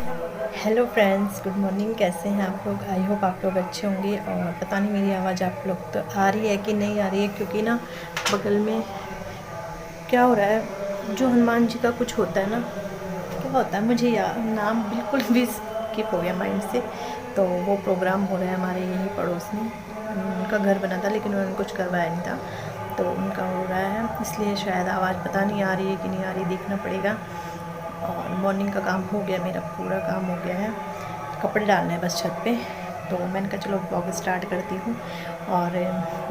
Hello friends, good morning. कैसे हैं आप लोग? आई होप आप लोग अच्छे होंगे। और पता नहीं मेरी आवाज़ आप लोग तो आ रही है कि नहीं आ रही है, क्योंकि ना बगल में क्या हो रहा है, जो हनुमान जी का कुछ होता है ना, क्या होता है मुझे नाम बिल्कुल भी स्किप हो गया माइंड से। तो वो प्रोग्राम हो रहा है हमारे यहीं पड़ोस में। उनका घर बना था लेकिन उन्होंने कुछ करवाया नहीं था, तो उनका हो रहा है, इसलिए शायद आवाज़ पता नहीं आ रही है कि नहीं आ रही, देखना पड़ेगा। और मॉर्निंग का काम हो गया, मेरा पूरा काम हो गया है, कपड़े डालने हैं बस छत पे। तो मैंने कहा चलो ब्लॉग स्टार्ट करती हूँ। और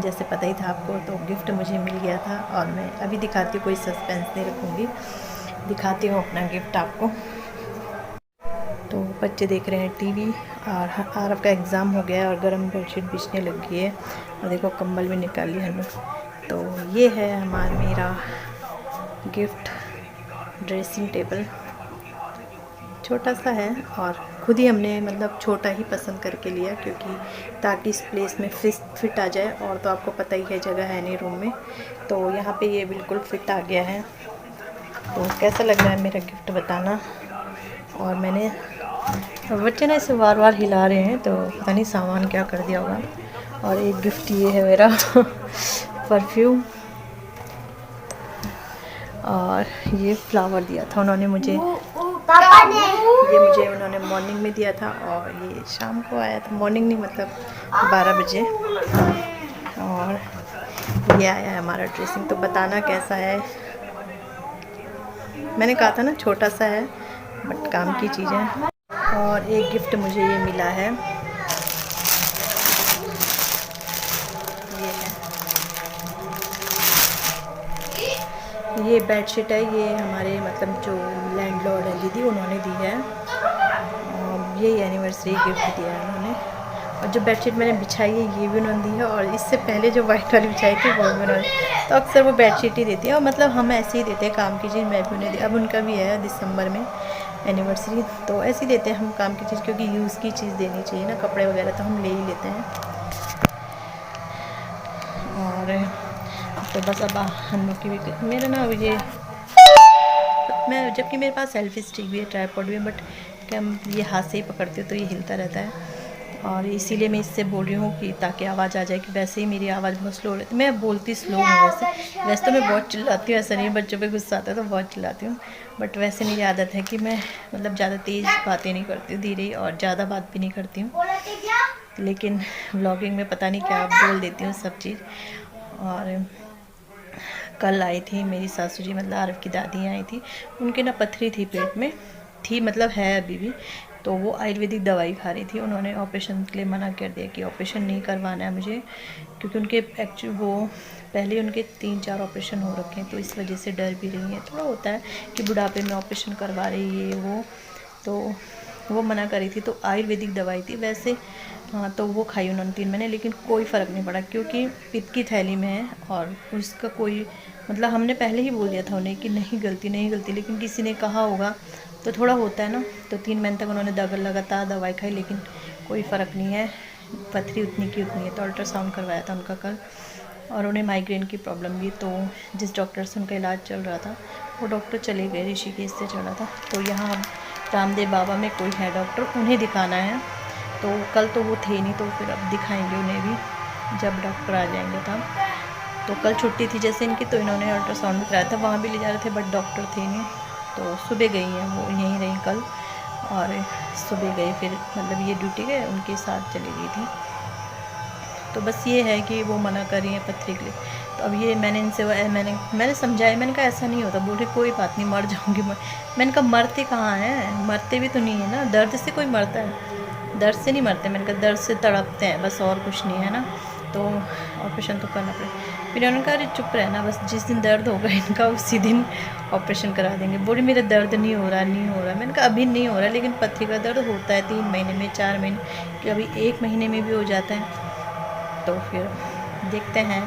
जैसे पता ही था आपको, तो गिफ्ट मुझे मिल गया था और मैं अभी दिखाती हूँ, कोई सस्पेंस नहीं रखूँगी, दिखाती हूँ अपना गिफ्ट आपको। तो बच्चे देख रहे हैं टीवी, और आरव का एग्ज़ाम हो गया है और गर्म बेडशीट बिछने लग गई है, और देखो कंबल भी निकाल लिया हमने। तो ये है हमारा मेरा गिफ्ट, ड्रेसिंग टेबल। छोटा सा है और खुद ही हमने मतलब छोटा ही पसंद करके लिया, क्योंकि ताकि इस प्लेस में फिट आ जाए। और तो आपको पता ही है जगह है नहीं रूम में, तो यहाँ पे ये बिल्कुल फिट आ गया है। तो कैसा लग रहा है मेरा गिफ्ट बताना। और मैंने बच्चे ना इसे बार बार हिला रहे हैं, तो पता नहीं सामान क्या कर दिया होगा। और एक गिफ्ट ये है मेरा परफ्यूम। और ये फ्लावर दिया था उन्होंने मुझे, पापा ने ये मुझे उन्होंने मॉर्निंग में दिया था, और ये शाम को आया था, मॉर्निंग नहीं मतलब 12 बजे। और ये आया है हमारा ड्रेसिंग। तो बताना कैसा है। मैंने कहा था ना छोटा सा है, बट काम की चीज़ है। और एक गिफ्ट मुझे ये मिला है, ये है, ये बेडशीट है। ये हमारे मतलब जो लैंडलॉर्ड है दीदी, उन्होंने दी है। यही एनिवर्सरी गिफ्ट दिया है उन्होंने। और जो बेडशीट मैंने बिछाई है ये भी उन्होंने दी है, और इससे पहले जो वाइट वाली बिछाई थी वो भी उन्होंने। तो अक्सर वो बेडशीट ही देती है, और मतलब हम ऐसे ही देते हैं काम की चीज़, मैं भी उन्हें दी। अब उनका भी है दिसंबर में एनिवर्सरी, तो ऐसे ही देते हैं हम काम की चीज़, क्योंकि यूज़ की चीज़ देनी चाहिए ना, कपड़े वगैरह तो हम ले ही लेते हैं। और तो बस अब हम लोग की भी मेरा ना ये, मैं जबकि मेरे पास सेल्फी स्टिक भी है, ट्राइपॉड भी है, बट क्या ये हाथ से ही पकड़ती हूँ तो ये हिलता रहता है। और इसीलिए मैं इससे बोल रही हूँ कि ताकि आवाज़ आ जाए, कि वैसे ही मेरी आवाज़ बहुत स्लो रहती है। मैं बोलती स्लो हूँ वैसे तो मैं बहुत चिल्लाती हूँ, ऐसा नहीं, बच्चों पे गुस्सा आता है तो बहुत चिल्लाती हूँ। बट वैसे मेरी आदत है कि मैं मतलब ज़्यादा तेज़ बातें नहीं करती हूँ, धीरे, और ज़्यादा बात भी नहीं करती हूँ। लेकिन व्लॉगिंग में पता नहीं क्या बोल देती हूँ सब चीज़। और कल आई थी मेरी सासू जी, मतलब आरव की दादी आई थी, उनके ना पथरी थी पेट में, थी मतलब है अभी भी। तो वो आयुर्वेदिक दवाई खा रही थी, उन्होंने ऑपरेशन के लिए मना कर दिया कि ऑपरेशन नहीं करवाना है मुझे, क्योंकि उनके एक्चुअली वो पहले उनके 3-4 ऑपरेशन हो रखे हैं, तो इस वजह से डर भी रही है। थोड़ा होता है कि बुढ़ापे में ऑपरेशन करवा रही है वो, तो वो मना करी थी। तो आयुर्वेदिक दवाई थी वैसे, हाँ, तो वो खाई उन्होंने 3 महीने, लेकिन कोई फ़र्क नहीं पड़ा, क्योंकि पित्त की थैली में है। और उसका कोई मतलब हमने पहले ही बोल दिया था उन्हें कि नहीं गलती नहीं गलती, लेकिन किसी ने कहा होगा तो थोड़ा होता है ना। तो 3 महीने तक उन्होंने लगातार दवाई खाई, लेकिन कोई फ़र्क नहीं है, पथरी उतनी की उतनी है। तो अल्ट्रासाउंड करवाया था उनका कल, और उन्हें माइग्रेन की प्रॉब्लम भी। तो जिस डॉक्टर से उनका इलाज चल रहा था, वो डॉक्टर चले गए, ऋषिकेश से चल रहा था। तो यहाँ रामदेव बाबा में कोई है डॉक्टर, उन्हें दिखाना है। तो कल तो वो थे नहीं, तो फिर अब दिखाएंगे उन्हें भी जब डॉक्टर आ जाएंगे तब। तो कल छुट्टी थी जैसे इनकी, तो इन्होंने अल्ट्रासाउंड भी कराया था, वहाँ भी ले जा रहे थे, बट डॉक्टर थे नहीं। तो सुबह गई हैं वो, यहीं रही कल, और सुबह गए फिर मतलब ये ड्यूटी गए, उनके साथ चली गई थी। तो बस ये है कि वो मना कर रही हैं पथरी के लिए। तो अब ये मैंने इनसे मैंने समझाया, मैंने कहा ऐसा नहीं होता। बोल रहे कोई बात नहीं, मर जाऊँगी मैंने कहा मरते कहाँ हैं, मरते भी तो नहीं है ना, दर्द से कोई मरता है? दर्द से नहीं मरते, मैंने कहा दर्द से तड़पते हैं बस, और कुछ नहीं है ना। तो ऑपरेशन तो करना पड़ेगा। फिर उन्होंने कहा अरे चुप रहना, बस जिस दिन दर्द होगा इनका उसी दिन ऑपरेशन करा देंगे। बोली मेरा दर्द नहीं हो रहा, नहीं हो रहा। मैंने कहा अभी नहीं हो रहा, लेकिन पथरी का दर्द होता है 3 महीने में, 4 महीने, कि अभी 1 महीने में भी हो जाता है। तो फिर देखते हैं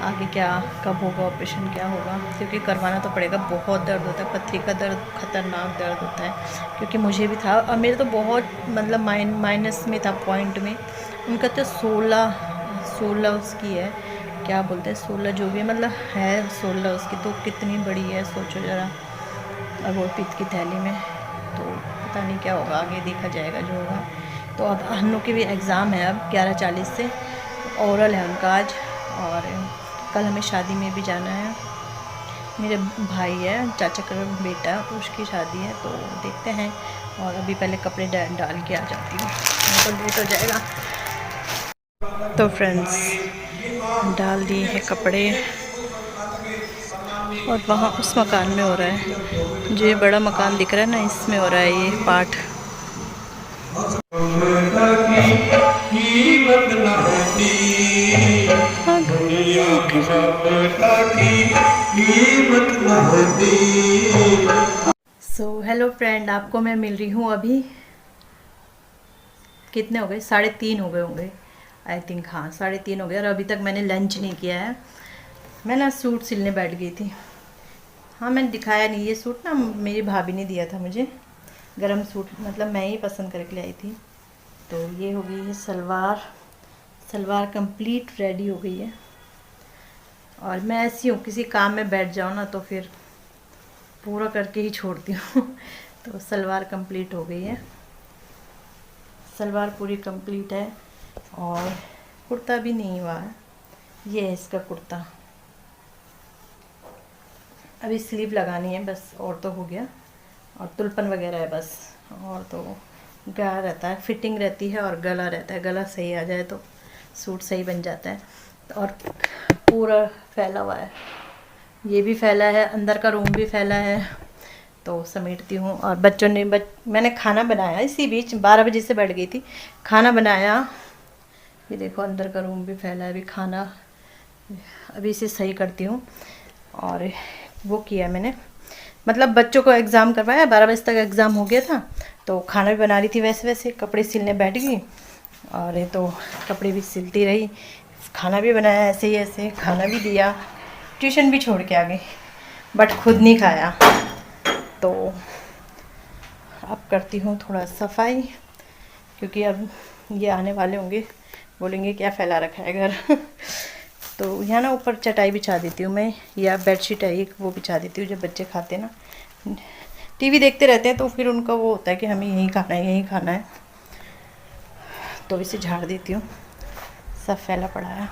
आगे क्या, कब होगा ऑपरेशन, क्या होगा, क्योंकि करवाना तो पड़ेगा। बहुत दर्द होता है, पथरी का दर्द खतरनाक दर्द होता है, क्योंकि मुझे भी था, और मेरे तो बहुत मतलब माइनस में था, पॉइंट में। उनका तो 16 उसकी है, क्या बोलते हैं 16 जो भी है, मतलब है 16 उसकी, तो कितनी बड़ी है सोचो ज़रा। और वो पित्त की थैली में, तो पता नहीं क्या होगा, आगे देखा जाएगा जो होगा। तो अब हन्नू की भी एग्ज़ाम है अब 11:40 से, ओरल है उनका आज, और कल हमें शादी में भी जाना है। मेरे भाई है, चाचा का बेटा, उसकी शादी है, तो देखते हैं। और अभी पहले कपड़े डाल के आ जाती हूँ, नहीं तो लेट हो जाएगा। तो फ्रेंड्स, डाल दिए हैं कपड़े, और वहाँ उस मकान में हो रहा है, जो ये बड़ा मकान दिख रहा है ना, इसमें हो रहा है ये पाठ। सो हेलो फ्रेंड, आपको मैं मिल रही हूँ अभी, कितने हो गए, 3:30 हो गए होंगे आई थिंक, हाँ 3:30 हो गए, और अभी तक मैंने लंच नहीं किया है। मैं ना सूट सिलने बैठ गई थी। हाँ, मैंने दिखाया नहीं, ये सूट ना मेरी भाभी ने दिया था मुझे, गरम सूट, मतलब मैं ही पसंद करके लाई थी। तो ये हो गई है सलवार कंप्लीट रेडी हो गई है। और मैं ऐसी हूँ, किसी काम में बैठ जाओ ना तो फिर पूरा करके ही छोड़ती हूँ। तो सलवार कंप्लीट हो गई है, सलवार पूरी कंप्लीट है, और कुर्ता भी नहीं हुआ है। ये है इसका कुर्ता, अभी स्लीव लगानी है बस, और तो हो गया, और तुलपन वगैरह है बस, और तो गला रहता है, फिटिंग रहती है, और गला रहता है, गला सही आ जाए तो सूट सही बन जाता है। और पूरा फैला हुआ है, ये भी फैला है, अंदर का रूम भी फैला है, तो समेटती हूँ। और बच्चों ने मैंने खाना बनाया, इसी बीच 12 बजे से बैठ गई थी, खाना बनाया। ये देखो अंदर का रूम भी फैला है, अभी खाना, अभी इसे सही करती हूँ। और वो किया मैंने, मतलब बच्चों को एग्ज़ाम करवाया, 12 बजे तक एग्ज़ाम हो गया था, तो खाना भी बना रही थी, वैसे कपड़े सिलने बैठ गई, और ये तो कपड़े भी सिलती रही, खाना भी बनाया, ऐसे खाना भी दिया, ट्यूशन भी छोड़ के आ गई, बट खुद नहीं खाया। तो अब करती हूँ थोड़ा सफाई, क्योंकि अब ये आने वाले होंगे, बोलेंगे क्या फैला रखा है घर। तो यहाँ ना ऊपर चटाई बिछा देती हूँ मैं, या बेडशीट है एक, वो बिछा देती हूँ। जब बच्चे खाते हैं ना, टीवी देखते रहते हैं, तो फिर उनका वो होता है कि हमें यहीं खाना है, तो इसे झाड़ देती हूँ, सब फैला पड़ा है।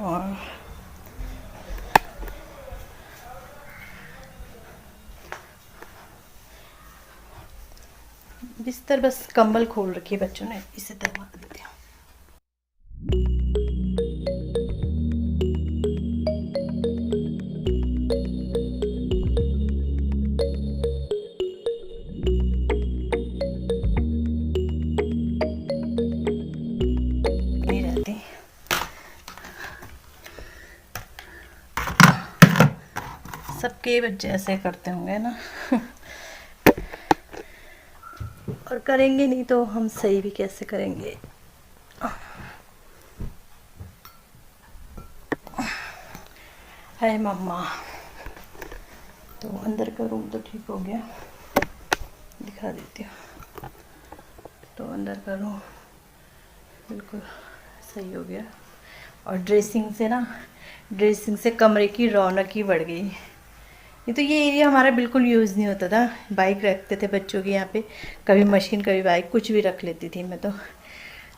और बिस्तर बस कंबल खोल रखी है बच्चों ने, इसे दबा देती हूँ। नहीं रहती, सबके बच्चे ऐसे करते होंगे ना। और करेंगे नहीं तो हम सही भी कैसे करेंगे। हाय मम्मा। तो अंदर का रूम तो ठीक हो गया, दिखा देती हूँ। तो अंदर का रूम बिल्कुल सही हो गया, और ड्रेसिंग से कमरे की रौनक ही बढ़ गई। नहीं तो ये एरिया हमारा बिल्कुल यूज़ नहीं होता था, बाइक रखते थे बच्चों की यहाँ पे, कभी मशीन कभी बाइक, कुछ भी रख लेती थी मैं, तो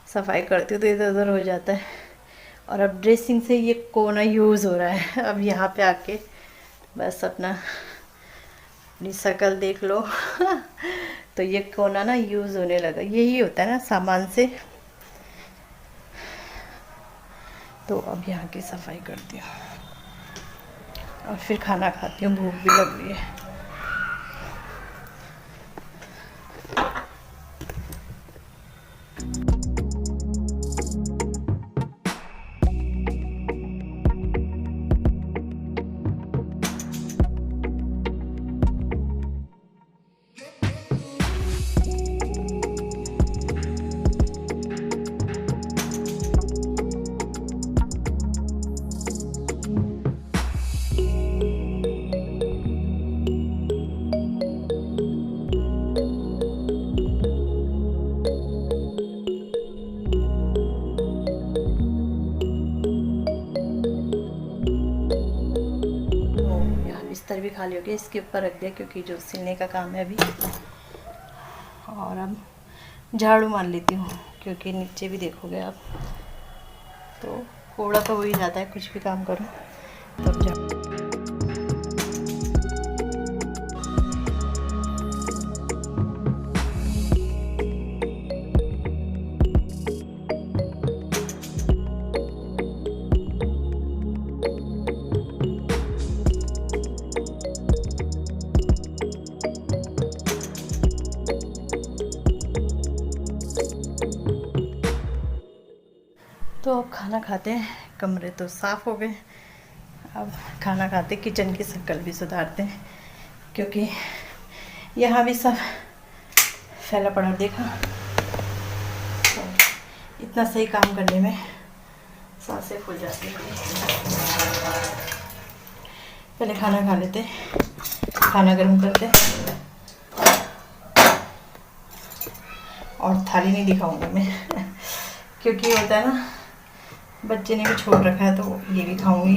सफाई करती हूँ तो इधर उधर हो जाता है। और अब ड्रेसिंग से ये कोना यूज़ हो रहा है, अब यहाँ पे आके बस अपनी शक्ल देख लो। तो ये कोना ना यूज़ होने लगा, यही होता है ना सामान से। तो अब यहाँ की सफाई करती हूँ, और फिर खाना खाती हूँ, भूख भी लग रही है। बिस्तर भी खाली हो गया, इसके ऊपर रख दिया क्योंकि जो सिलने का काम है अभी। और अब झाड़ू मार लेती हूँ क्योंकि नीचे भी देखोगे आप तो कूड़ा तो हो ही जाता है, कुछ भी काम करो तब झाड़ू। तो अब खाना खाते हैं, कमरे तो साफ़ हो गए। अब खाना खाते किचन की शक्ल भी सुधारते हैं क्योंकि यहाँ भी सब फैला पड़ा देखा तो इतना सही काम करने में सांसें फूल जाती हैं। पहले खाना खा लेते, खाना गर्म करते और थाली नहीं दिखाऊंगी मैं क्योंकि होता है ना बच्चे ने भी छोड़ रखा है तो ये भी खाऊंगी।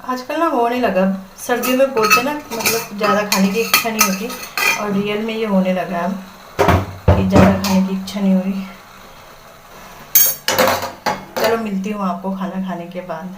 आजकल ना होने लगा, सर्दियों में बोलते ना मतलब ज़्यादा खाने की इच्छा नहीं होती और रियल में ये होने लगा अब कि ज़्यादा खाने की इच्छा नहीं हो रही। चलो मिलती हूँ आपको खाना खाने के बाद।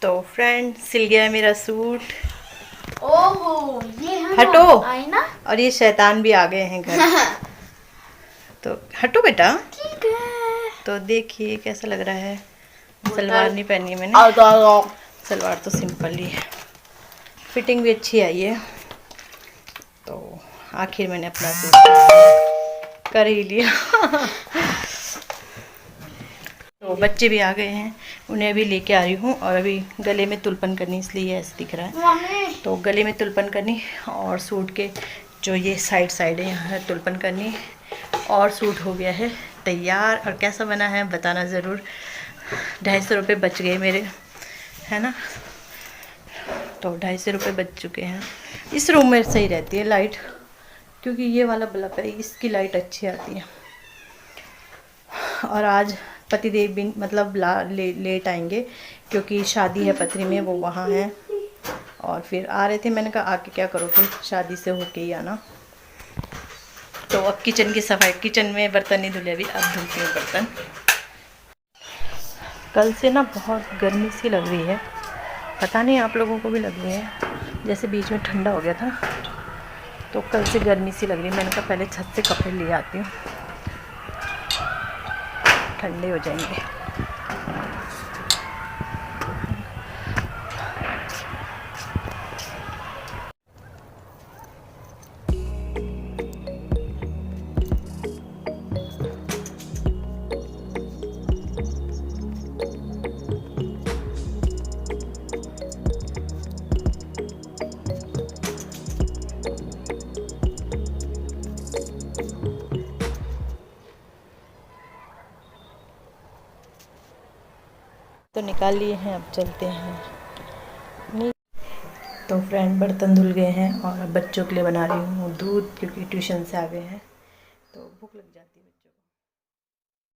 तो फ्रेंड सिल गया है मेरा सूट। ओहो ये है हटो आईना। और ये शैतान भी आ गए हैं घर तो हटो बेटा। ठीक है तो देखिए कैसा लग रहा है। सलवार नहीं पहनी है मैंने, सलवार तो सिंपल ही है, फिटिंग भी अच्छी आई है। तो आखिर मैंने अपना सूट कर ही लिया तो बच्चे भी आ गए हैं, उन्हें अभी लेके आ रही हूँ और अभी गले में तुलपन करनी, इसलिए ऐसे दिख रहा है। तो गले में तुलपन करनी और सूट के जो ये साइड है यहाँ तुलपन करनी और सूट हो गया है तैयार। और कैसा बना है बताना ज़रूर। 250 रुपये बच गए मेरे, है ना। तो 250 रुपये बच चुके हैं। इस रूम में सही रहती है लाइट क्योंकि ये वाला बल्ब है, इसकी लाइट अच्छी आती है। और आज पतिदेव भी मतलब लेट आएंगे क्योंकि शादी है पत्री में, वो वहाँ है और फिर आ रहे थे। मैंने कहा आके क्या करो, फिर शादी से होके ही आना। तो अब किचन की सफाई, किचन में बर्तन नहीं धुले अभी, अब धुलती हूँ बर्तन। कल से ना बहुत गर्मी सी लग रही है, पता नहीं आप लोगों को भी लग रही है। जैसे बीच में ठंडा हो गया था तो कल से गर्मी सी लग रही है। मैंने कहा पहले छत से कपड़े ले आती हूँ, ठंडे हो जाएंगे। तो निकाल लिए हैं, अब चलते हैं। तो फ्रेंड बर्तन धुल गए हैं और अब बच्चों के लिए बना रही हूँ दूध क्योंकि ट्यूशन से आ गए हैं तो भूख लग जाती है।